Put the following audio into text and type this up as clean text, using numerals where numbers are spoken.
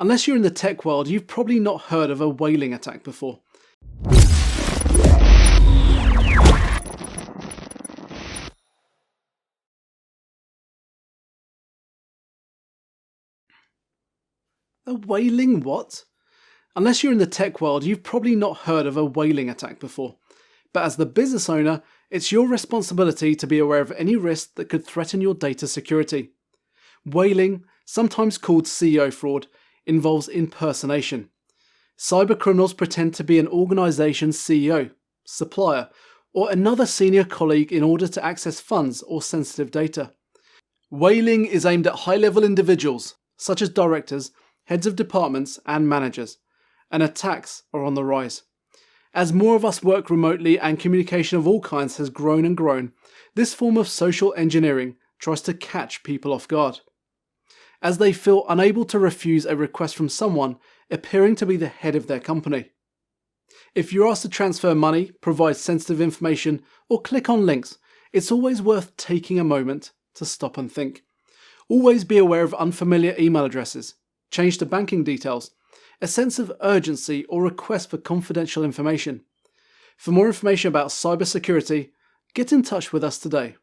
Unless you're in the tech world, you've probably not heard of a whaling attack before. A whaling what? Unless you're in the tech world, you've probably not heard of a whaling attack before. But as the business owner, it's your responsibility to be aware of any risk that could threaten your data security. Whaling, sometimes called CEO fraud, involves impersonation. Cybercriminals pretend to be an organization's CEO, supplier, or another senior colleague in order to access funds or sensitive data. Whaling is aimed at high-level individuals, such as directors, heads of departments, and managers, and attacks are on the rise. As more of us work remotely and communication of all kinds has grown and grown, this form of social engineering tries to catch people off guard, as they feel unable to refuse a request from someone appearing to be the head of their company. If you're asked to transfer money, provide sensitive information, or click on links, it's always worth taking a moment to stop and think. Always be aware of unfamiliar email addresses, change to banking details, a sense of urgency or request for confidential information. For more information about cybersecurity, get in touch with us today.